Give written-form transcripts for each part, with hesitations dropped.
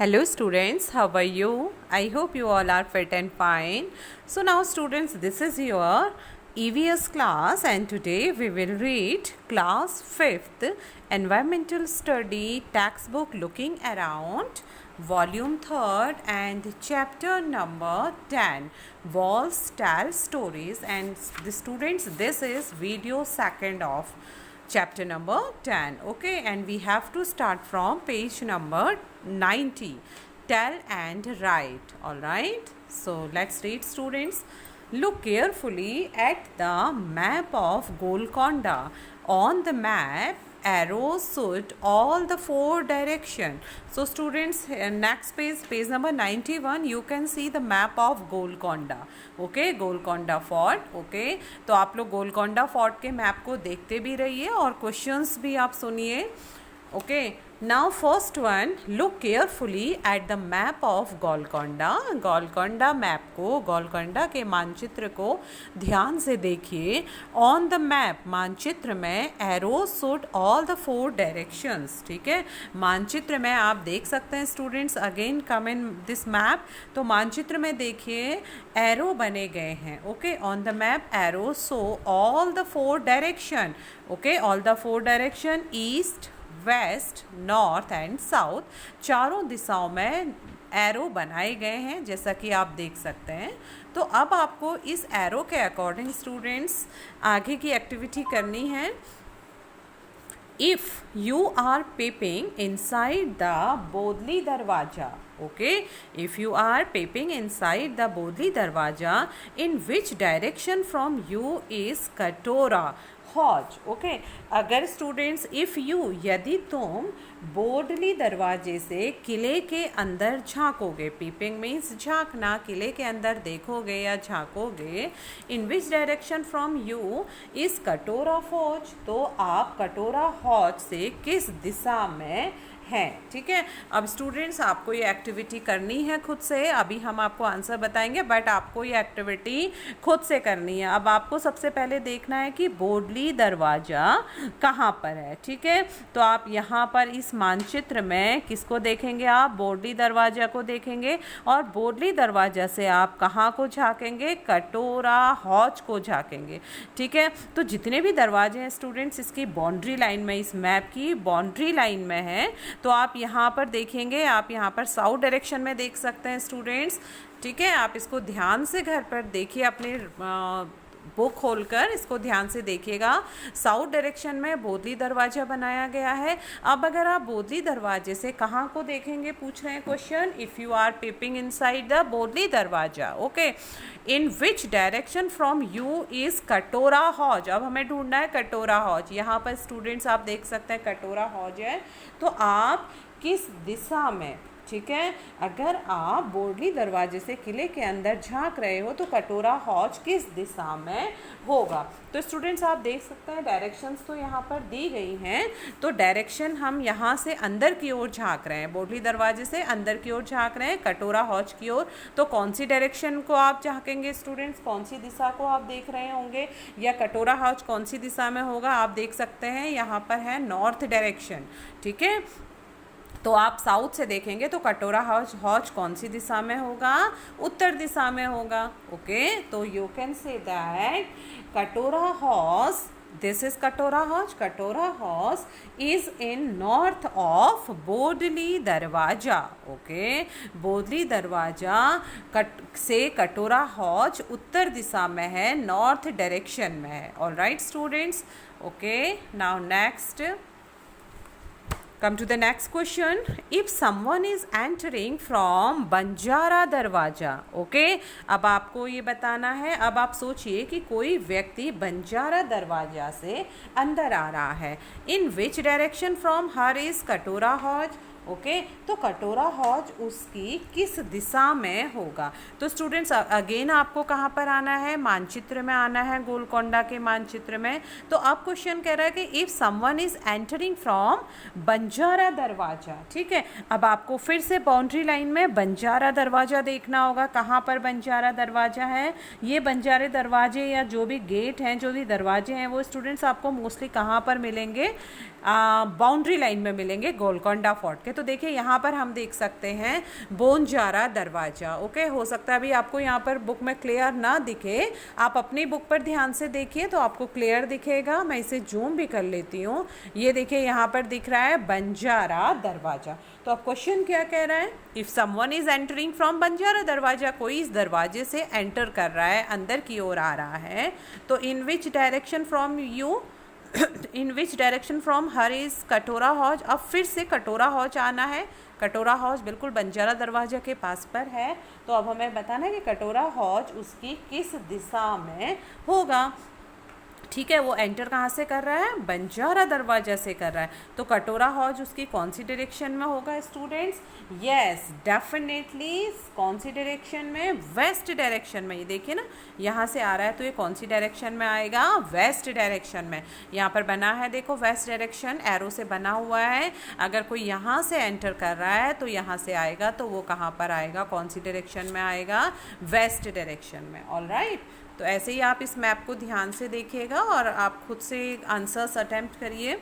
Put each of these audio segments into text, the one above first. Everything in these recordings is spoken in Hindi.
Hello students, how are you? I hope you all are fit and fine. So now students, this is your EVS class and today we will read class 5th Environmental Study textbook Looking Around volume 3rd and chapter number 10 Walls Tell Stories. And the students, this is video second of chapter number 10. Okay, and we have to start from page number 90. Tell and write. All right, so let's read students. Look carefully at the map of Golconda. On the map, arrows shoot all the four direction. So students, next page number 91, you can see the map of Golconda. Okay, Golconda fort. Okay, तो आप लोग गोलकोंडा फोर्ट के मैप को देखते भी रहिए और क्वेश्चंस भी आप सुनिए. Okay, now first one, look carefully at the map of Golconda. Golconda map को, गोलकोंडा के मानचित्र को ध्यान से देखिए. ऑन द मैप, मानचित्र में arrow showed all the four directions. ठीक है, मानचित्र में आप देख सकते हैं students, again come in this map. तो मानचित्र में देखिए एरो बने गए हैं. Okay, on the map arrow show all the four direction. Okay, all the four direction, east, west, north and south, चारों दिशाओं में एरो बनाए गए हैं जैसा कि आप देख सकते हैं. तो अब आपको इस एरो के अकॉर्डिंग स्टूडेंट्स आगे की एक्टिविटी करनी है. If you are peeping inside the Bodli Darwaja, okay, if you are peeping inside the Bodli Darwaja, in which direction from you is Katora Hauz. Okay, अगर स्टूडेंट्स इफ़ यू, यदि तुम बोर्डली दरवाजे से किले के अंदर झांकोगे, पीपिंग मीन्स झांकना, किले के अंदर देखोगे या झांकोगे, इन विच डायरेक्शन फ्रॉम यू इस कटोरा हॉज, तो आप कटोरा हॉज से किस दिशा में हैं. ठीक है, अब स्टूडेंट्स आपको ये एक्टिविटी करनी है खुद से. अभी हम आपको आंसर बताएंगे बट आपको ये एक्टिविटी खुद से करनी है. अब आपको सबसे पहले देखना है कि बोर्डली दरवाज़ा कहाँ पर है. ठीक है, तो आप यहाँ पर इस मानचित्र में किसको देखेंगे, आप बोर्डली दरवाज़ा को देखेंगे और बोर्डली दरवाज़ा से आप कहाँ को झाँकेंगे, कटोरा हॉज को झाँकेंगे. ठीक है, तो जितने भी दरवाजे हैं स्टूडेंट्स इसकी बाउंड्री लाइन में, इस मैप की बाउंड्री लाइन में है. तो आप यहाँ पर देखेंगे, आप यहाँ पर साउथ डायरेक्शन में देख सकते हैं स्टूडेंट्स. ठीक है, आप इसको ध्यान से घर पर देखिए, अपने बुक खोलकर इसको ध्यान से देखिएगा. साउथ डायरेक्शन में बोदली दरवाज़ा बनाया गया है. अब अगर आप बोदली दरवाजे से कहाँ को देखेंगे, पूछ रहे हैं question. If you are peeping inside the Bodli Darwaza, okay, in which direction from you is Katora Hauz. अब हमें ढूंढना है कटोरा हॉज. यहाँ पर स्टूडेंट्स आप देख सकते हैं कटोरा हॉज है. तो आप किस दिशा में, ठीक है, अगर आप बोर्डली दरवाजे से किले के अंदर झांक रहे हो तो कटोरा हॉज किस दिशा में होगा. तो स्टूडेंट्स आप देख सकते हैं डायरेक्शंस तो यहाँ पर दी गई हैं. तो डायरेक्शन हम यहाँ से अंदर की ओर झांक रहे हैं, बोर्डली दरवाजे से अंदर की ओर झांक रहे हैं, कटोरा हॉज की ओर. तो कौन सी डायरेक्शन को आप झांकेंगे स्टूडेंट्स, कौन सी दिशा को आप देख रहे होंगे, या कटोरा हॉज कौन सी दिशा में होगा. आप देख सकते हैं यहाँ पर है नॉर्थ डायरेक्शन. ठीक है, तो आप साउथ से देखेंगे तो कटोरा हॉज कौन सी दिशा में होगा, उत्तर दिशा में होगा. ओके, तो यू कैन से दैट कटोरा हॉज, this is Katora Hauz, Katora Hauz is in north of Bodli Darwaza. Okay, Bodli Darwaza से कटोरा हॉज उत्तर दिशा में है, नॉर्थ डायरेक्शन में है. All right students. Okay, now next, come to the next question. If someone is entering from Banjara दरवाजा, ओके, अब आपको ये बताना है. अब आप सोचिए कि कोई व्यक्ति बंजारा दरवाजा से अंदर आ रहा है. In which direction from her is Katora Hauz. Okay, तो कटोरा हॉज उसकी किस दिशा में होगा. तो स्टूडेंट्स अगेन आपको कहाँ पर आना है, मानचित्र में आना है, गोलकोंडा के मानचित्र में. तो अब क्वेश्चन कह रहा है कि if someone is entering from Banjara दरवाजा. ठीक है, अब आपको फिर से बाउंड्री लाइन में बंजारा दरवाजा देखना होगा. कहाँ पर बंजारा दरवाजा है, ये बंजारे दरवाजे या जो भी गेट हैं, जो भी दरवाजे हैं, वो स्टूडेंट्स आपको मोस्टली कहाँ पर मिलेंगे, बाउंड्री लाइन में मिलेंगे गोलकोंडा फोर्ट के ओके, तो देखिए यहाँ पर हम देख सकते हैं बोनजारा दरवाज़ा। ओके, हो सकता है अभी आपको यहाँ पर बुक में क्लियर ना दिखे, आप अपनी बुक पर ध्यान से देखिए तो आपको क्लियर दिखेगा। मैं इसे जूम भी कर लेती हूँ। ये देखिए यहाँ पर दिख रहा है बंजारा दरवाज़ा। तो अब क्वेश्चन क्या कह रहा है, if someone is entering from Banjara दरवाज़ा, कोई इस दरवाजे से एंटर कर रहा है, अंदर की ओर आ रहा है, तो in which direction from you in which direction from her is Katora Hauz. अब फिर से कटोरा हौज आना है। कटोरा हौज बिल्कुल बंजारा दरवाजा के पास पर है, तो अब हमें बताना है कि कटोरा हौज उसकी किस दिशा में होगा। ठीक है, वो एंटर कहाँ से कर रहा है, बंजारा दरवाजा से कर रहा है, तो कटोरा हौज उसकी कौन सी डायरेक्शन में होगा स्टूडेंट्स? यस, डेफिनेटली कौन सी डायरेक्शन में, वेस्ट डायरेक्शन में। ये देखिए ना, यहाँ से आ रहा है तो ये कौन सी डायरेक्शन में आएगा, वेस्ट डायरेक्शन में। यहाँ पर बना है देखो वेस्ट डायरेक्शन, एरो से बना हुआ है। अगर कोई यहाँ से एंटर कर रहा है तो यहाँ से आएगा, तो वो कहाँ पर आएगा, कौन सी डायरेक्शन में आएगा, वेस्ट डायरेक्शन में। ऑलराइट, तो ऐसे ही आप इस मैप को ध्यान से देखिएगा और आप खुद से आंसर्स अटेम्प्ट करिए।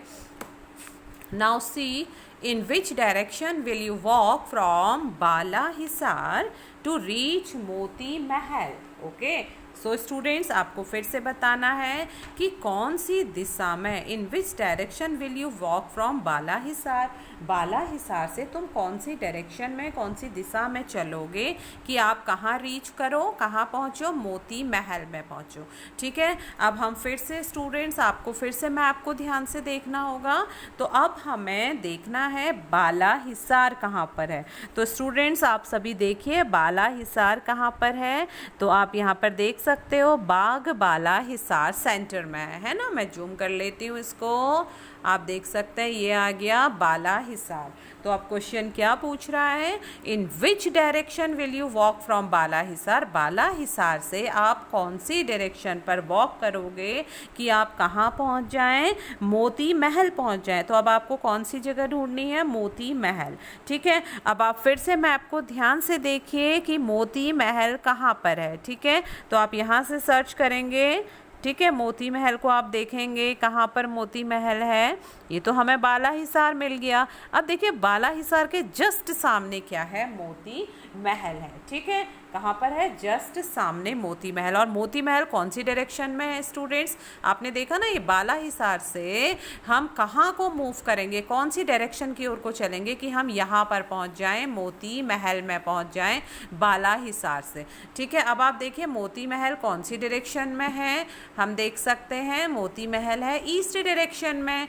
Now see, in which direction will you walk from Bala Hisar to reach Moti Mahal. Okay, so students आपको फिर से बताना है कि कौन सी दिशा में, in which direction will you walk from Bala Hisar, Bala Hisar से तुम कौन सी डायरेक्शन में, कौन सी दिशा में चलोगे कि आप कहाँ रीच करो, कहाँ पहुँचो, मोती महल में पहुँचो। ठीक है, अब हम फिर से स्टूडेंट्स आपको फिर से मैप को ध्यान से देखना होगा। तो अब हमें देखना है बाला हिसार कहाँ पर है। तो स्टूडेंट्स आप सभी देखिए बाला हिसार कहाँ पर है, तो आप यहाँ पर देख सकते हो बाग बाला हिसार सेंटर में है ना। मैं जूम कर लेती हूँ इसको, आप देख सकते हैं ये आ गया बाला हिसार। तो अब क्वेश्चन क्या पूछ रहा है, in which direction will you walk from Bala Hisar, Bala Hisar से आप कौन सी डायरेक्शन पर वॉक करोगे कि आप कहाँ पहुँच जाएं, मोती महल पहुँच जाएं। तो अब आपको कौन सी जगह ढूंढनी है, मोती महल। ठीक है, अब आप फिर से मैप को ध्यान से देखिए कि मोती महल कहाँ पर है। ठीक है, तो आप यहाँ से सर्च करेंगे। ठीक है, मोती महल को आप देखेंगे कहाँ पर मोती महल है, ये तो हमें बाला हिसार मिल गया। अब देखिए बाला हिसार के जस्ट सामने क्या है, मोती महल है। ठीक है, कहाँ पर है, जस्ट सामने मोती महल। और मोती महल कौन सी डायरेक्शन में है स्टूडेंट्स, आपने देखा ना, ये बाला हिसार से हम कहाँ को मूव करेंगे, कौन सी डायरेक्शन की ओर को चलेंगे कि हम यहाँ पर पहुँच जाएं, मोती महल में पहुँच जाएं बाला हिसार से। ठीक है, अब आप देखिए मोती महल कौन सी डायरेक्शन में है, हम देख सकते हैं मोती महल है ईस्ट डायरेक्शन में,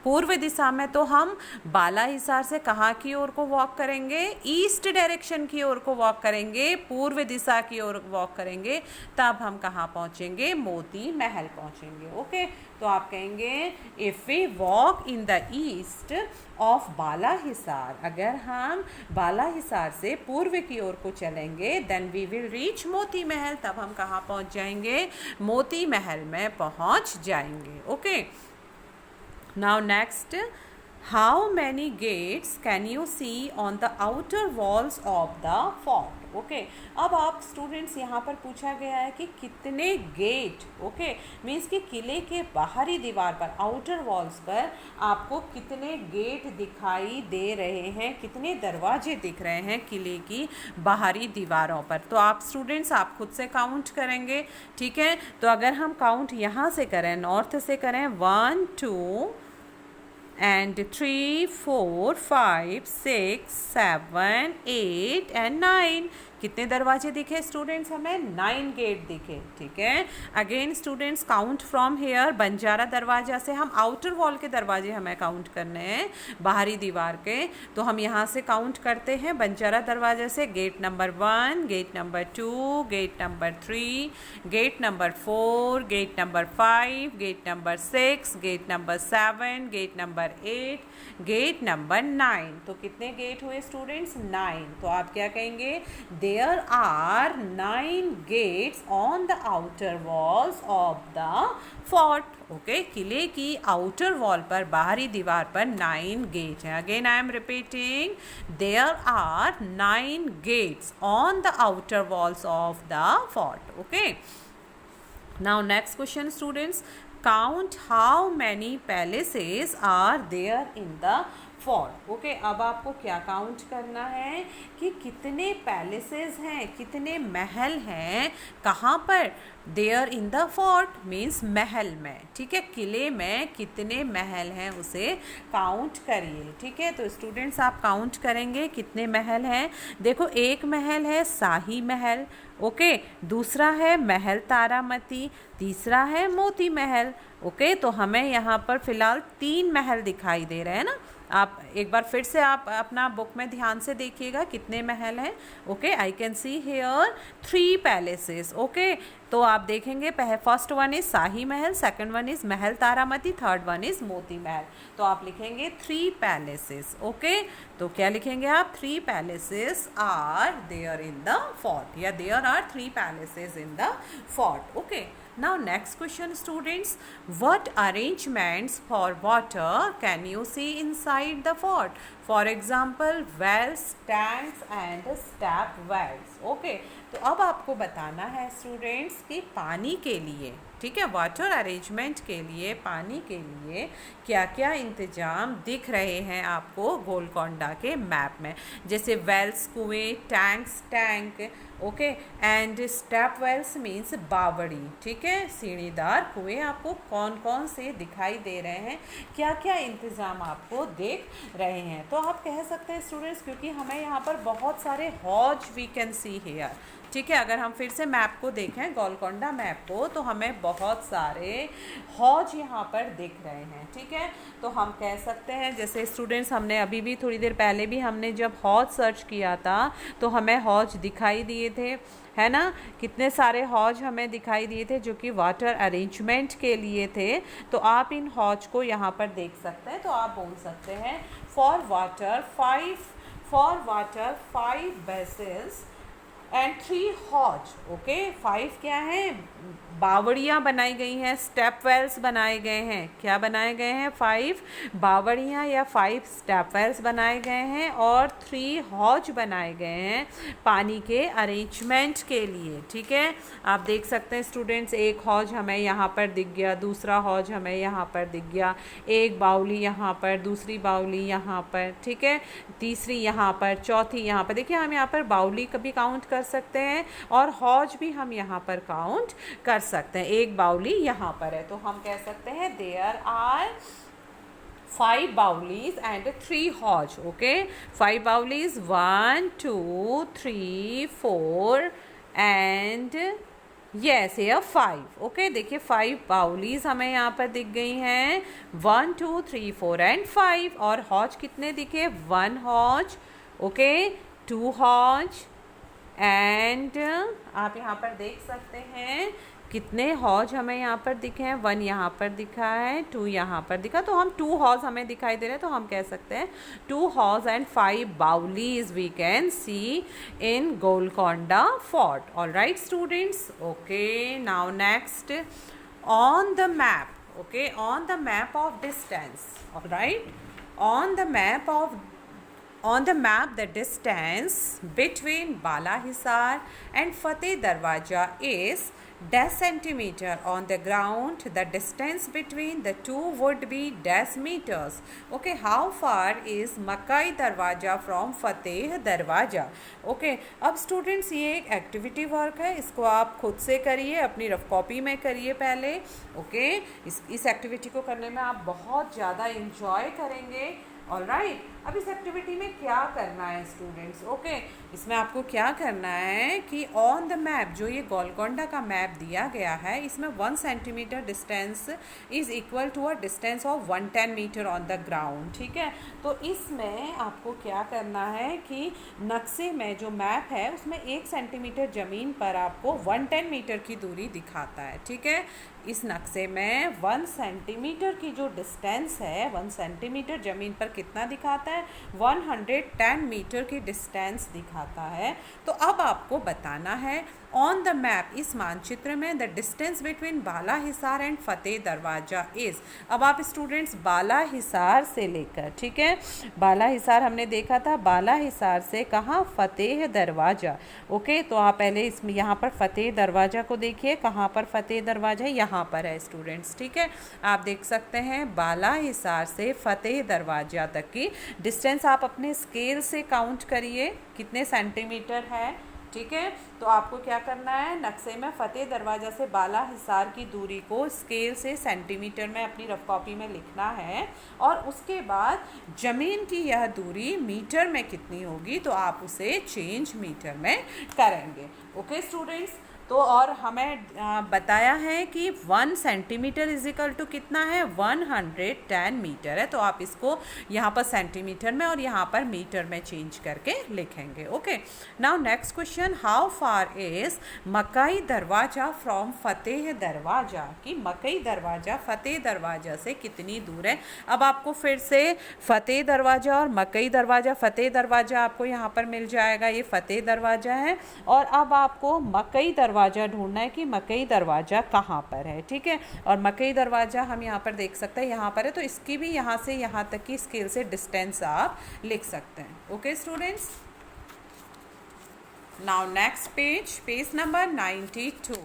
पूर्व दिशा में। तो हम बाला हिसार से कहाँ की ओर को वॉक करेंगे, ईस्ट डायरेक्शन की ओर को वॉक करेंगे, पूर्व दिशा की ओर वॉक करेंगे, तब हम कहाँ पहुँचेंगे, मोती महल पहुँचेंगे। ओके, तो आप कहेंगे if we walk in the east of Bala Hisar, अगर हम बाला हिसार से पूर्व की ओर को चलेंगे, then we will reach Moti महल, तब हम कहाँ पहुँच जाएंगे, मोती महल में पहुँच जाएंगे। Okay, now next, how many gates can you see on the outer walls of the fort? Okay, अब आप स्टूडेंट्स यहाँ पर पूछा गया है कि कितने गेट, ओके मीन्स कि किले के बाहरी दीवार पर, आउटर वॉल्स पर आपको कितने गेट दिखाई दे रहे हैं, कितने दरवाजे दिख रहे हैं किले की बाहरी दीवारों पर। तो आप स्टूडेंट्स आप खुद से काउंट करेंगे। ठीक है, तो अगर हम काउंट यहाँ से करें, नॉर्थ से करें, 1 2 and 3 4 5 6 7 8 and 9, कितने दरवाजे दिखे स्टूडेंट्स, हमें 9 गेट दिखे। ठीक है, again students count from here, Banjara दरवाजा से हम आउटर वॉल के दरवाजे हमें काउंट करने हैं, बाहरी दीवार के। तो हम यहाँ से काउंट करते हैं बंजारा दरवाजे से, gate number 1, gate number 2, gate number 3, gate number 4, gate number 5, gate number 6, gate number 7, gate number 8, gate number 9। तो कितने गेट हुए स्टूडेंट्स, 9। तो आप क्या कहेंगे, there are 9 gates on the outer walls of the fort. Okay, किले की आउटर वॉल पर, बाहरी दीवार पर 9 गेट हैं। Again I am repeating, there are 9 gates on the outer walls of the fort. Okay, now next question students, count how many palaces are there in the fort. Okay, अब आपको क्या काउंट करना है कि कितने पैलेसेस हैं, कितने महल हैं, कहाँ पर, there in the fort means महल में, ठीक है, किले में कितने महल हैं उसे काउंट करिए, ठीक है। तो स्टूडेंट्स आप काउंट करेंगे कितने महल हैं। देखो, एक महल है शाही महल, ओके, दूसरा है महल तारामती, तीसरा है मोती महल। ओके, तो हमें यहाँ पर फिलहाल 3 महल दिखाई दे रहे हैं ना। आप एक बार फिर से आप अपना बुक में ध्यान से देखिएगा कितने महल हैं। Okay, I can see here 3 palaces. Okay, तो आप देखेंगे first one is shahi Mahal, second one is Mahal Taramati, third one is Moti Mahal. तो आप लिखेंगे 3 पैलेसेस। ओके, तो क्या लिखेंगे आप, 3 palaces are there in the fort, या there are 3 palaces in the fort. Okay, now next question students, what arrangements for water can you see inside the fort? For example, wells, tanks and step wells. Okay, तो अब आपको बताना है स्टूडेंट्स कि पानी के लिए, ठीक है, वाटर अरेंजमेंट के लिए, पानी के लिए क्या क्या इंतजाम दिख रहे हैं आपको गोलकोंडा के मैप में। जैसे वेल्स कुएं, tanks tank, okay, and step wells means बावड़ी, ठीक है, सीढ़ीदार कुएं आपको कौन कौन से दिखाई दे रहे हैं, क्या क्या इंतज़ाम आपको देख रहे हैं। तो आप कह सकते हैं स्टूडेंट्स, क्योंकि हमें यहाँ पर बहुत सारे हौज वी कैन सी हेयर, ठीक है, अगर हम फिर से मैप को देखें, गोलकोंडा मैप को, तो हमें बहुत सारे हौज यहाँ पर दिख रहे हैं, ठीक है। तो हम कह सकते हैं, जैसे स्टूडेंट्स हमने अभी भी थोड़ी देर पहले भी हमने जब हौज सर्च किया था तो हमें हौज दिखाई दिए थे, है ना, कितने सारे हौज हमें दिखाई दिए थे जो कि वाटर अरेंजमेंट के लिए थे। तो आप इन हौज को यहाँ पर देख सकते हैं। तो आप बोल सकते हैं फॉर वाटर 5 बेसिस एंड 3 हॉज। ओके, 5 क्या है, बावड़ियाँ बनाई गई हैं, स्टेप वेल्स बनाए गए हैं, क्या बनाए गए हैं, 5 बावड़ियाँ या 5 स्टेप वेल्स बनाए गए हैं, और 3 हौज बनाए गए हैं पानी के अरेंजमेंट के लिए, ठीक है। आप देख सकते हैं स्टूडेंट्स, एक हौज हमें यहाँ पर दिख गया, दूसरा हौज हमें यहाँ पर दिख गया, एक बाउली यहाँ पर, दूसरी बाउली यहाँ पर, ठीक है, तीसरी यहाँ पर, चौथी यहाँ पर। देखिए, हम यहाँ पर बाउली कभी काउंट कर सकते हैं और हौज भी हम यहाँ पर काउंट कर सकते हैं। एक बाउली यहाँ पर है, तो हम कह सकते हैं there are 5 baolis and 3 Hauz. Okay, 5 baolis 1 2 3 4 and yes here 5। Okay, देखिए 5 बाउलीज हमें यहाँ पर दिख गई हैं, 1 2 3 4 एंड 5। और हौज कितने दिखे, 1 हौज, ओके, 2 हौज, एंड आप यहाँ पर देख सकते हैं कितने हौज हमें यहाँ पर दिखे हैं, 1 यहाँ पर दिखा है, 2 यहाँ पर दिखा, तो हम 2 हौज हमें दिखाई दे रहे हैं, तो हम कह सकते हैं 2 hauz and 5 baolis we can see in Golconda fort. All right students, okay, now next on the map, okay, on the map of distance, all right, on the map the distance between Bala Hisar and Fateh Darwaja is dash centimeter. On the ground the distance between the two would be dash meters. Okay, how far is Makai Darwaja from Fateh Darwaja? Okay, अब स्टूडेंट्स ये एक एक्टिविटी वर्क है, इसको आप खुद से करिए, अपनी रफ कॉपी में करिए पहले। ओके, इस एक्टिविटी को करने में आप बहुत ज़्यादा इंजॉय करेंगे। ऑल राइट, अब इस एक्टिविटी में क्या करना है स्टूडेंट्स, ओके, इसमें आपको क्या करना है कि ऑन द मैप, जो ये गोलकोंडा का मैप दिया गया है, इसमें 1 centimetre distance is equal to a distance of 110 metre on the ground, ठीक है। तो इसमें आपको क्या करना है कि नक्शे में जो मैप है उसमें 1 सेंटीमीटर ज़मीन पर आपको 110 मीटर की दूरी दिखाता है, ठीक है। इस नक्शे में 1 सेंटीमीटर की जो डिस्टेंस है, 1 सेंटीमीटर ज़मीन पर कितना दिखाता है, है, 110 मीटर की डिस्टेंस दिखाता है। तो अब आपको बताना है ऑन द मैप, इस मानचित्र में, the distance between Bala Hisar and Fateh Darwaza is. अब आप स्टूडेंट्स बाला हिसार से लेकर, ठीक है, बाला हिसार हमने देखा था, बाला हिसार से कहाँ, फतेह दरवाजा। ओके, तो आप पहले इसमें यहाँ पर फतेह दरवाजा को देखिए, कहाँ पर फतेह दरवाजा है, यहाँ पर है स्टूडेंट्स, ठीक है। आप देख सकते हैं बाला हिसार से फतेह दरवाजा तक की डिस्टेंस आप अपने स्केल से काउंट करिए कितने सेंटीमीटर है, ठीक है। तो आपको क्या करना है, नक्शे में फतेह दरवाजा से बाला हिसार की दूरी को स्केल से सेंटीमीटर में अपनी रफ कॉपी में लिखना है, और उसके बाद ज़मीन की यह दूरी मीटर में कितनी होगी तो आप उसे चेंज मीटर में करेंगे। ओके स्टूडेंट्स, तो और हमें बताया है कि 1 सेंटीमीटर इजिकल टू कितना है, 110 मीटर है। तो आप इसको यहाँ पर सेंटीमीटर में और यहाँ पर मीटर में चेंज करके लिखेंगे। Okay, now next question, how far is मकई दरवाजा फ्रॉम फतेह दरवाजा, कि मकई दरवाजा फतेह दरवाजा से कितनी दूर है। अब आपको फिर से फतेह दरवाजा और मकई दरवाजा, फतेह दरवाजा आपको यहाँ पर मिल जाएगा, ये फतेह दरवाजा है, और अब आपको मकई दरवाजा ढूंढना है कि मकई दरवाजा कहाँ पर है, ठीक है। और मकई दरवाजा हम यहाँ पर देख सकते हैं, यहाँ पर है, तो इसकी भी यहाँ से यहाँ तक की स्केल से डिस्टेंस आप लिख सकते हैं। Okay students, now next page, page number 92।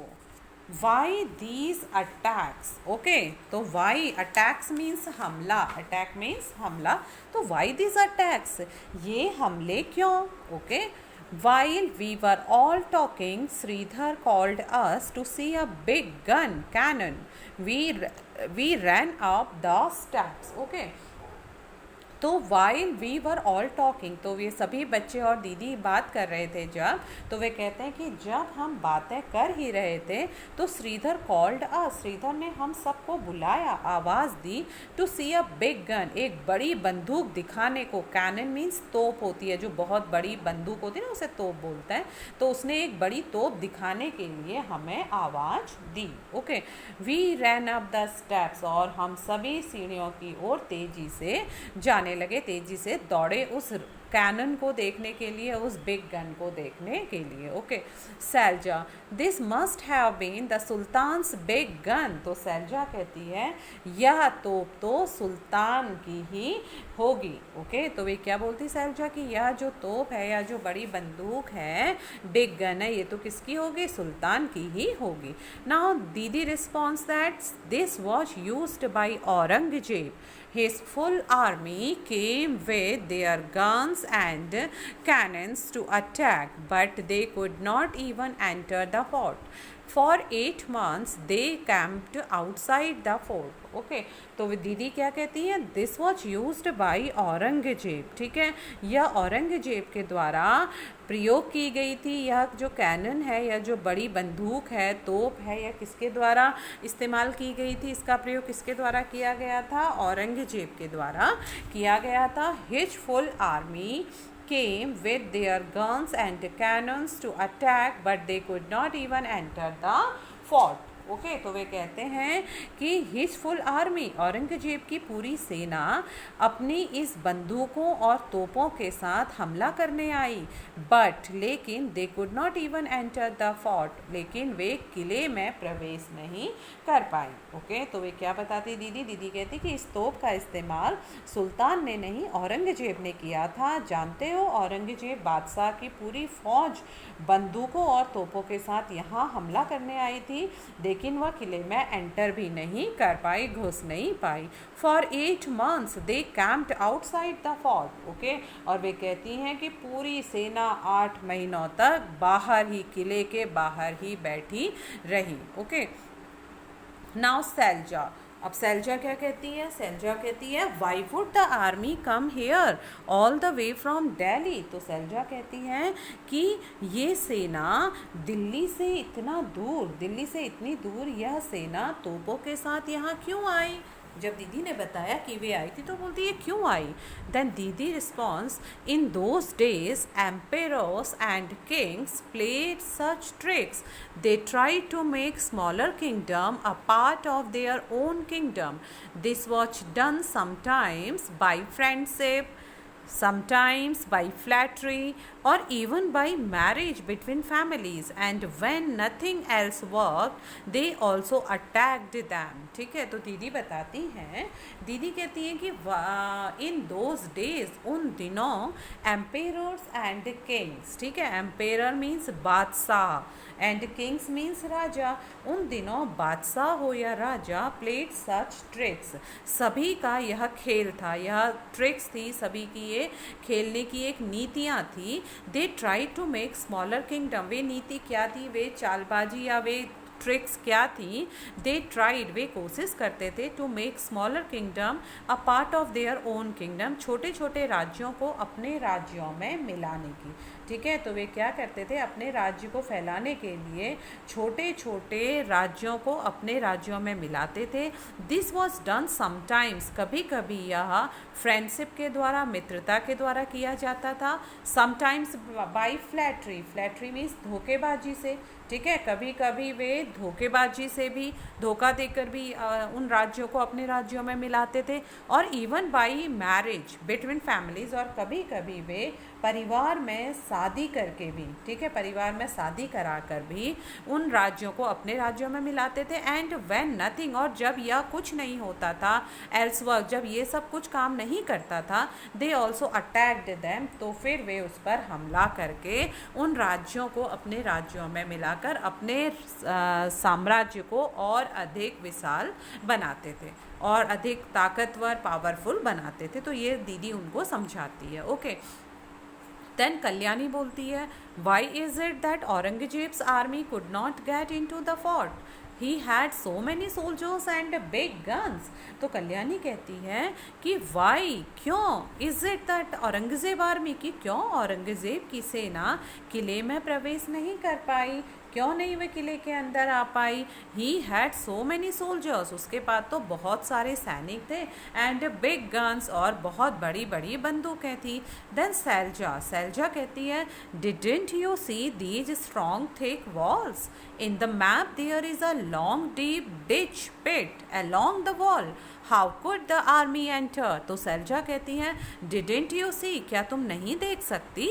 Why these attacks, okay, तो वाई, अटैक्स मीन्स हमला, अटैक मीन्स हमला, तो वाई दीज अटैक्स, ये हमले क्यों। Okay, while we were all talking, Sridhar called us to see a big gun cannon. We ran up the steps. Okay. तो while we were all talking, तो ये सभी बच्चे और दीदी बात कर रहे थे जब, तो वे कहते हैं कि जब हम बातें कर ही रहे थे तो श्रीधर कॉल्ड अस, श्रीधर ने हम सबको बुलाया, आवाज़ दी, to see a big gun, एक बड़ी बंदूक दिखाने को। कैनन मीन्स तोप होती है, जो बहुत बड़ी बंदूक होती है ना, उसे तोप बोलते हैं। तो उसने एक बड़ी तोप दिखाने के लिए हमें आवाज़ दी। Okay, we ran up the steps, और हम सभी सीढ़ियों की ओर तेज़ी से जाने लगे, तेजी से दौड़े उस कैनन को देखने के लिए, उस बिग गन को देखने के लिए। Okay, Sailaja, this must have been the sultan's big gun, तो सैलजा कहती है यह तोप तो सुल्तान की ही होगी। ओके, तो वे क्या बोलती सैलजा कि यह जो तोप है या जो बड़ी बंदूक है, बिग गन है, ये तो किसकी होगी, सुल्तान की ही होगी। नाउ दीदी response that this was used by Aurangzeb, his full army came with their guns and cannons to attack, but they could not even enter the fort. For 8 months they camped outside the fort. Okay, तो दीदी क्या कहती है, this was used by Aurangzeb, ठीक है, यह औरंगजेब के द्वारा प्रयोग की गई थी। यह जो कैनन है या जो बड़ी बंदूक है, तोप है, यह किसके द्वारा इस्तेमाल की गई थी, इसका प्रयोग किसके द्वारा किया गया था, औरंगजेब के द्वारा किया गया था। His full army came with their guns and cannons to attack, but they could not even enter the fort. Okay, तो वे कहते हैं कि हिज फुल आर्मी, औरंगजेब की पूरी सेना अपनी इस बंदूकों और तोपों के साथ हमला करने आई, बट लेकिन they could not even enter the fort, लेकिन वे किले में प्रवेश नहीं कर पाई। ओके, तो वे क्या बताती दीदी, दीदी कहती कि इस तोप का इस्तेमाल सुल्तान ने नहीं औरंगजेब ने किया था। जानते हो, औरंगजेब बादशाह की पूरी फौज बंदूकों और तोपों के साथ यहाँ हमला करने आई थी, लेकिन वह किले में एंटर भी नहीं कर पाई, घुस नहीं पाई। For 8 months they camped outside the fort. Okay, और वे कहती हैं कि पूरी सेना 8 महीनों तक बाहर ही, किले के बाहर ही बैठी रही। ओके, नाउ सैलजा, अब सैलजा क्या कहती है, सैलजा कहती है why would the army come here all the way from Delhi, तो सैलजा कहती है कि ये सेना दिल्ली से इतना दूर, दिल्ली से इतनी दूर यह सेना तोपों के साथ यहाँ क्यों आई। जब दीदी ने बताया कि वे आई थी तो बोलती है क्यों आई। देन दीदी response, in those days emperors and kings played such tricks, they try to make smaller kingdom a part of their own kingdom, this was done sometimes by friendship, sometimes by flattery or even by marriage between families, and when nothing else worked they also attacked them. ठीक है, तो दीदी बताती हैं, दीदी कहती हैं कि इन दोज डेज, उन दिनों, एम्पेयर्स एंड किंग्स, ठीक है, एम्पेयर मीन्स बादशाह एंड किंग्स मीन्स राजा, उन दिनों बादशाह हो या राजा प्लेड सच ट्रिक्स, सभी का यह खेल था, यह ट्रिक्स थी, सभी की ये खेलने की एक नीतियाँ थी. They try to make smaller kingdom, वे नीति क्या थी, वे चालबाजी या वे ट्रिक्स क्या थी, दे ट्राइड, वे कोशिश करते थे, to make smaller kingdom a part of their own kingdom, छोटे छोटे राज्यों को अपने राज्यों में मिलाने की. ठीक है, तो वे क्या करते थे, अपने राज्य को फैलाने के लिए छोटे छोटे राज्यों को अपने राज्यों में मिलाते थे. दिस वॉज डन समटाइम्स, कभी कभी यह फ्रेंडशिप के द्वारा, मित्रता के द्वारा किया जाता था. Sometimes by flattery, flattery means धोखेबाजी से. ठीक है, कभी कभी वे धोखेबाजी से भी, धोखा देकर भी उन राज्यों को अपने राज्यों में मिलाते थे. और even by marriage between families, और कभी कभी वे परिवार में शादी करके भी, ठीक है, परिवार में शादी करा कर भी उन राज्यों को अपने राज्यों में मिलाते थे. एंड व्हेन नथिंग, और जब यह कुछ नहीं होता था, एल्स वर्क, जब ये सब कुछ काम नहीं करता था, दे ऑल्सो अटैक्ड देम, तो फिर वे उस पर हमला करके उन राज्यों को अपने राज्यों में मिलाकर अपने साम्राज्य को और अधिक विशाल बनाते थे और अधिक ताकतवर, पावरफुल बनाते थे. तो ये दीदी उनको समझाती है. ओके, देन कल्याणी बोलती है, why is it that Aurangzeb's army could not get into the fort, he had so many soldiers and big guns. तो कल्याणी कहती है कि वाई, क्यों, is it that Aurangzeb army, की क्यों औरंगजेब की सेना किले में प्रवेश नहीं कर पाई, क्यों नहीं वे किले के अंदर आ पाई. He had so many soldiers, उसके पास तो बहुत सारे सैनिक थे, एंड बिग गन्स, और बहुत बड़ी बड़ी बंदूकें थी. देन सैलजा, सैलजा कहती है, didn't you see these strong thick walls, in the map there is a long deep ditch pit along the wall, how could the army enter. तो सैलजा कहती हैं, didn't you see, क्या तुम नहीं देख सकती,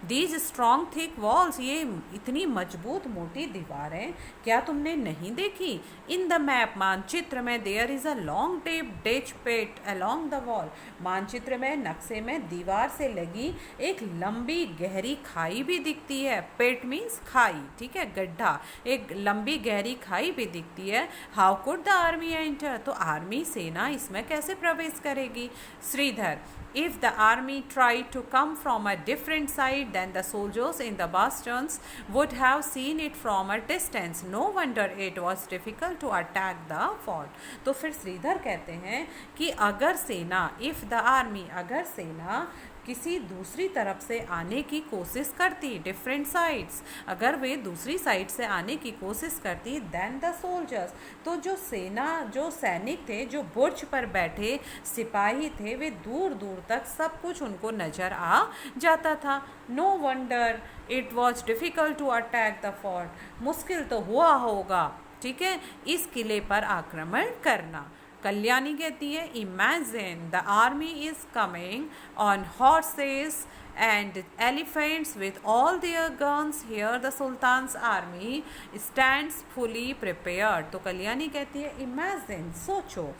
these strong thick walls, ये इतनी मजबूत मोटी दीवारें क्या तुमने नहीं देखी. in the map, मानचित्र में, there is a long deep ditch pit along the wall, मानचित्र में, नक्शे में दीवार से लगी एक लंबी गहरी खाई भी दिखती है. pit means खाई, ठीक है, गड्ढा, एक लंबी गहरी खाई भी दिखती है. how could the army enter, तो आर्मी, सेना इसमें कैसे प्रवेश करेगी. Shridhar, if the army tried to come from a different side then the soldiers in the bastions would have seen it from a distance, no wonder it was difficult to attack the fort. तो फिर श्रीधर कहते हैं कि अगर सेना, if the army, अगर सेना किसी दूसरी तरफ से आने की कोशिश करती, डिफरेंट साइड्स, अगर वे दूसरी साइड से आने की कोशिश करती, देन द सोल्जर्स, तो जो सेना, जो सैनिक थे, जो बुर्ज पर बैठे सिपाही थे, वे दूर दूर तक सब कुछ उनको नज़र आ जाता था. No wonder it was difficult to attack the fort, मुश्किल तो हुआ होगा, ठीक है, इस किले पर आक्रमण करना. कल्याणी कहती है, imagine the army is coming on horses and elephants with all their guns, here the sultan's army stands fully prepared. तो कल्याणी कहती है, imagine, सोचो,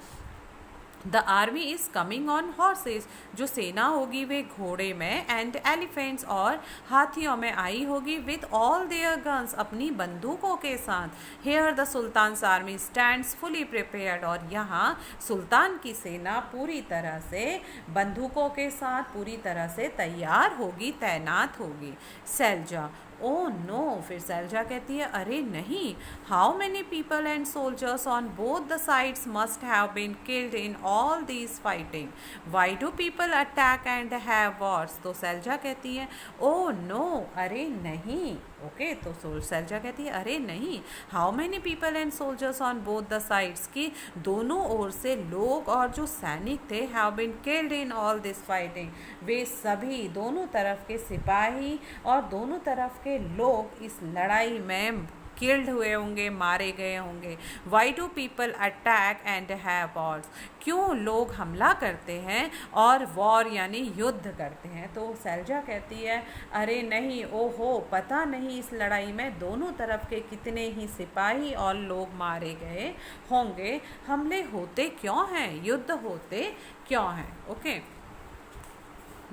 the army is coming on horses, जो सेना होगी वे घोड़े में, एंड एलिफेंट्स, और हाथियों में आई होगी, विद ऑल देयर गन्स, अपनी बंदूकों के साथ. Here the sultan's army stands fully prepared, और यहाँ सुल्तान की सेना पूरी तरह से बंदूकों के साथ पूरी तरह से तैयार होगी, तैनात होगी. सैलजा, ओह नो, फिर सैलजा कहती है, अरे नहीं, how many people and soldiers on both the sides must have been killed in all these fighting, why do people attack and have wars. तो सैलजा कहती है, ओह नो, अरे नहीं. ओके, तो सैलजा कहती है, अरे नहीं, how many people and soldiers on both the sides, की दोनों ओर से लोग और जो सैनिक थे, have been killed in all this fighting, वे सभी, दोनों तरफ के सिपाही और दोनों तरफ के लोग इस लड़ाई में किल्ड हुए होंगे, मारे गए होंगे। Y do people attack and have Wars, क्यों लोग हमला करते हैं और वॉर यानी युद्ध करते हैं। तो सैलजा कहती है अरे नहीं, ओहो, पता नहीं इस लड़ाई में दोनों तरफ के कितने ही सिपाही और लोग मारे गए होंगे, हमले होते क्यों हैं, युद्ध होते क्यों हैं। Okay,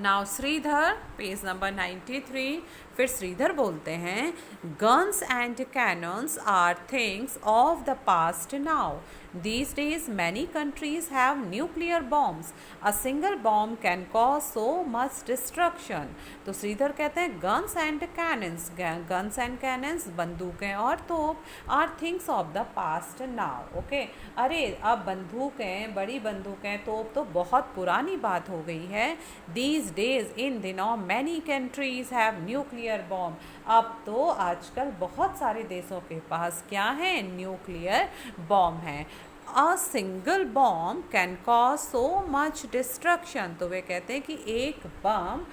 now Shridhar, page number 93। फिर श्रीधर बोलते हैं guns and cannons are things of the past now, these days many countries have nuclear bombs, a single bomb can cause so much destruction। तो श्रीधर कहते हैं guns and cannons, guns and cannons बंदूकें और तोप are things of the past now। Okay, अरे अब बंदूकें, बड़ी बंदूकें, तोप तो बहुत पुरानी बात हो गई है। these days, इन दिनों many countries have nuclear bomb, अब तो आजकल बहुत सारे देशों के पास क्या है, न्यूक्लियर बॉम्ब है। A single bomb can cause so much destruction, तो वे कहते हैं कि एक बम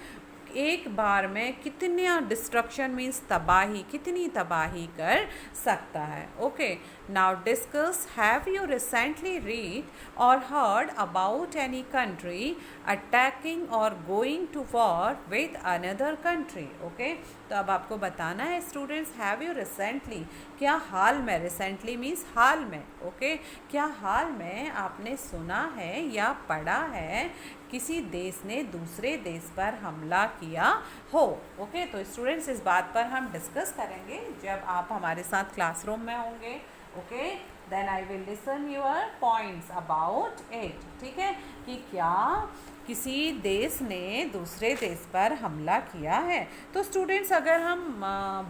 एक बार में कितनी डिस्ट्रक्शन मीन्स तबाही, कितनी तबाही कर सकता है। Okay, now discuss, have you recently read or heard about any country attacking or going to war with another country. Okay, तो अब आपको बताना है स्टूडेंट्स, हैव यू रिसेंटली, क्या हाल में, रिसेंटली मीन्स हाल में। ओके, क्या हाल में आपने सुना है या पढ़ा है किसी देश ने दूसरे देश पर हमला किया हो। ओके, तो स्टूडेंट्स इस बात पर हम डिस्कस करेंगे जब आप हमारे साथ क्लासरूम में होंगे। Okay, then I will listen your points about it. ठीक है, कि क्या किसी देश ने दूसरे देश पर हमला किया है। तो स्टूडेंट्स अगर हम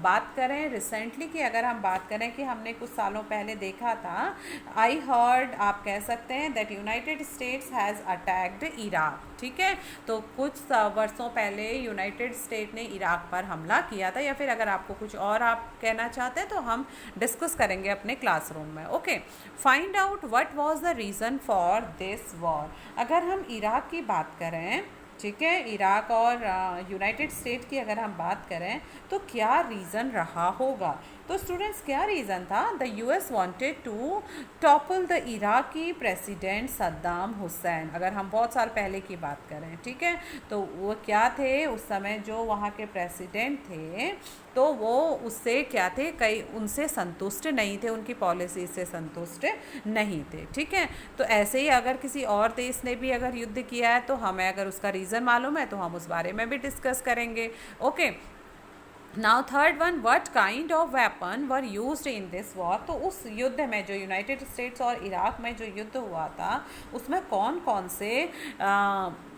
बात करें रिसेंटली की, अगर हम बात करें कि हमने कुछ सालों पहले देखा था, आई हर्ड, आप कह सकते हैं that United states has attacked Iraq. ठीक है, तो कुछ वर्षों पहले यूनाइटेड स्टेट ने इराक पर हमला किया था, या फिर अगर आपको कुछ और आप कहना चाहते हैं तो हम डिस्कस करेंगे अपने क्लासरूम में। Okay, find out what was the reason for this war. अगर हम इराक की बात करें, ठीक है, इराक और यूनाइटेड स्टेट की अगर हम बात करें तो क्या रीज़न रहा होगा। तो स्टूडेंट्स क्या रीज़न था, the US wanted to topple the Iraqi president Saddam Hussein. अगर हम बहुत साल पहले की बात करें, ठीक है, तो वो क्या थे उस समय जो वहाँ के प्रेसिडेंट थे, तो वो उससे क्या थे, कई उनसे संतुष्ट नहीं थे, उनकी पॉलिसी से संतुष्ट नहीं थे। ठीक है, तो ऐसे ही अगर किसी और देश ने भी अगर युद्ध किया है तो हमें अगर उसका रीज़न मालूम है तो हम उस बारे में भी डिस्कस करेंगे। Okay, now third one, what kind of weapon were used in this war. तो उस युद्ध में जो यूनाइटेड स्टेट्स और इराक में जो युद्ध हुआ था उसमें कौन कौन से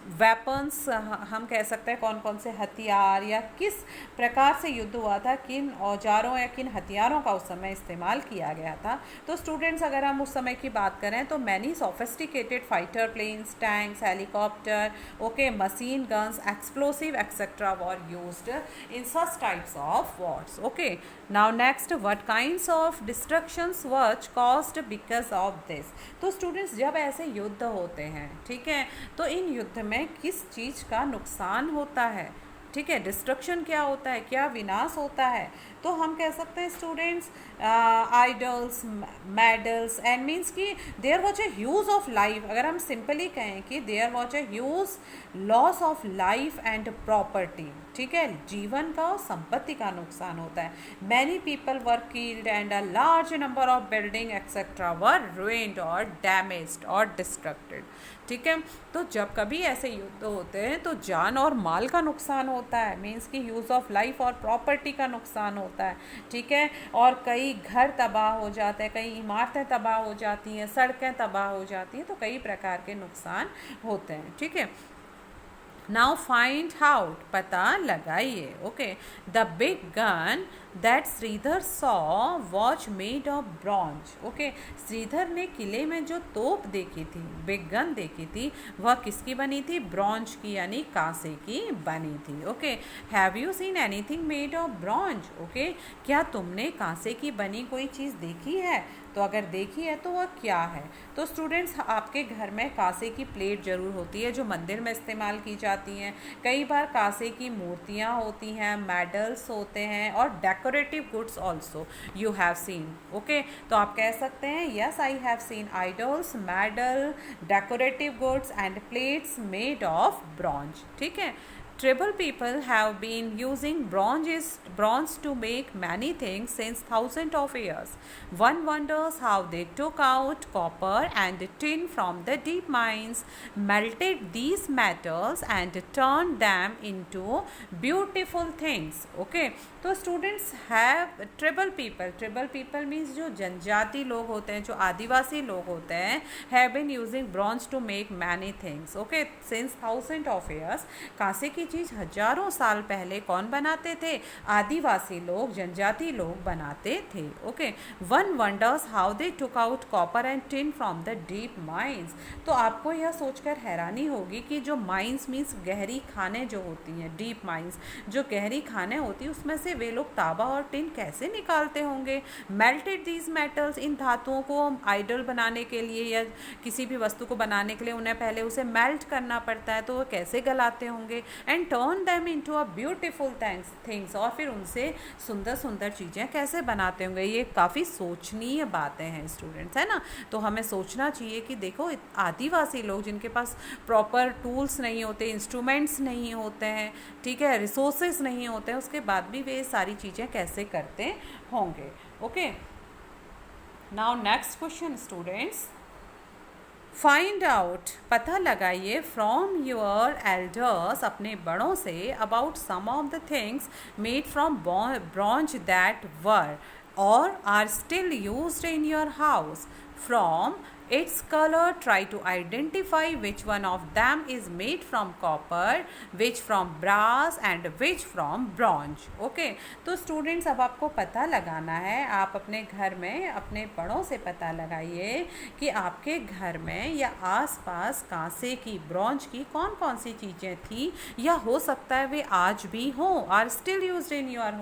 वेपन्स, हम कह सकते हैं कौन कौन से हथियार या किस प्रकार से युद्ध हुआ था, किन औजारों या किन हथियारों का उस समय इस्तेमाल किया गया था। तो स्टूडेंट्स अगर हम उस समय की बात करें तो many sophisticated fighter planes, tanks, helicopter, okay, machine guns, explosive etcetera were used in such types of wars. Okay, now next, what kinds of destructions were caused because of this. तो स्टूडेंट्स जब ऐसे युद्ध होते हैं, ठीक है, तो इन युद्ध में किस चीज़ का नुकसान होता है, ठीक है, डिस्ट्रक्शन क्या होता है, क्या विनाश होता है। तो हम कह सकते हैं students idols, medals, and means कि there was a huge of life. अगर हम सिंपली कहें कि there was a huge loss of life and property, ठीक है, जीवन का और संपत्ति का नुकसान होता है। Many people were killed and a large number of building etcetera were ruined और डैमेज्ड और डिस्ट्रक्टेड। ठीक है, तो जब कभी ऐसे युद्ध होते हैं तो जान और माल का नुकसान होता है, मीन्स कि यूज़ ऑफ लाइफ और प्रॉपर्टी का नुकसान होता है। ठीक है, और कई घर तबाह हो जाते हैं, कई इमारतें तबाह हो जाती हैं, सड़कें तबाह हो जाती हैं, तो कई प्रकार के नुकसान होते हैं। ठीक है, नाउ फाइंड आउट, पता लगाइए। Okay, the big gun that Shridhar saw was made of bronze. Okay, Shridhar ने किले में जो तोप देखी थी, बिग गन देखी थी, वह किसकी बनी थी, ब्रॉन्ज की यानी कांसे की बनी थी। Okay, have you seen anything made of bronze. Okay, क्या तुमने कांसे की बनी कोई चीज़ देखी है। तो अगर देखी है तो वह क्या है। तो स्टूडेंट्स आपके घर में कांसे की प्लेट ज़रूर होती है जो मंदिर में इस्तेमाल की जाती जाती हैं, कई बार कांसे की मूर्तियाँ होती हैं, मेडल्स होते हैं और decorative goods also you have seen. Okay, तो आप कह सकते हैं yes I have seen idols, medal, decorative goods and plates made of bronze. ठीक है, tribal people have been using bronze to make many things since thousands of years. One wonders how they took out copper and tin from the deep mines, melted these metals and turned them into beautiful things. Okay, तो स्टूडेंट्स हैव ट्रिबल पीपल मीन्स जो जनजाति लोग होते हैं, जो आदिवासी लोग होते हैं, have been using bronze to make many things. Okay, since thousand of years, कांसे की चीज़ हजारों साल पहले कौन बनाते थे? आदिवासी लोग, जनजाति लोग बनाते थे। Okay, one wonders how they took out copper and tin from the deep mines. तो आपको यह सोचकर हैरानी होगी कि जो माइंस मीन्स गहरी खाने जो होती हैं, डीप माइंस जो गहरी खाने होती है, उसमें से वे लोग तांबा और टिन कैसे निकालते होंगे। मेल्टेड दीज मेटल्स, इन धातुओं को आइडल बनाने के लिए या किसी भी वस्तु को बनाने के लिए उन्हें पहले उसे मेल्ट करना पड़ता है, तो वो कैसे गलाते होंगे। And turn them into a beautiful things, और फिर उनसे सुंदर सुंदर चीज़ें कैसे बनाते होंगे। ये काफ़ी सोचनीय बातें हैं स्टूडेंट्स, है ना। तो हमें सोचना चाहिए कि देखो, आदिवासी लोग जिनके पास प्रॉपर टूल्स नहीं होते, इंस्ट्रूमेंट्स नहीं होते हैं, ठीक है, रिसोर्सेज नहीं होते हैं, उसके बाद भी वे सारी चीज़ें कैसे करते होंगे। Okay, now next question students, find out, पता लगाइए फ्रॉम योर एल्डर्स, अपने बड़ों से, about some of the things made from bronze that were or are still used in your house. From its color, try to identify which one of them is made from copper, which from brass and which from bronze. Okay, तो स्टूडेंट्स अब आपको पता लगाना है, आप अपने घर में अपने बड़ों से पता लगाइए कि आपके घर में या आसपास कांसे की, ब्रॉन्ज की कौन कौन सी चीज़ें थी, या हो सकता है वे आज भी हों, are still used in your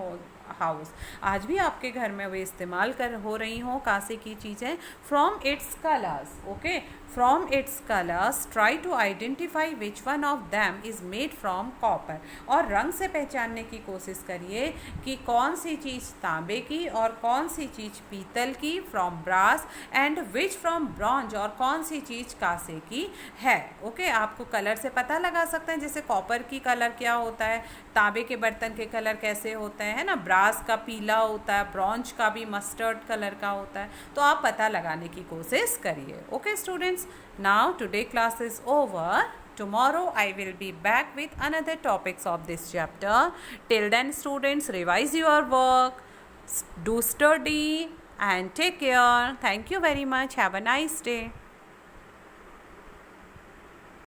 house, आज भी आपके घर में वे इस्तेमाल हो रही हों कांसे की चीज़ें। From its colours, okay, from its colours try to identify which one of them is made from copper, और रंग से पहचानने की कोशिश करिए कि कौन सी चीज़ तांबे की और कौन सी चीज़ पीतल की, from brass, and which from bronze, और कौन सी चीज़ कांसे की है। ओके, आपको कलर से पता लगा सकते हैं, जैसे कॉपर की कलर क्या होता है, तांबे के बर्तन के कलर कैसे होते हैं, है ना, ब्रास का पीला होता है, ब्रॉन्ज का भी मस्टर्ड कलर का होता है, तो आप पता लगाने की कोशिश करिए। Okay students, now today class is over. Tomorrow I will be back with another topics of this chapter. Till then students, revise your work, do study and take care. Thank you very much. Have a nice day.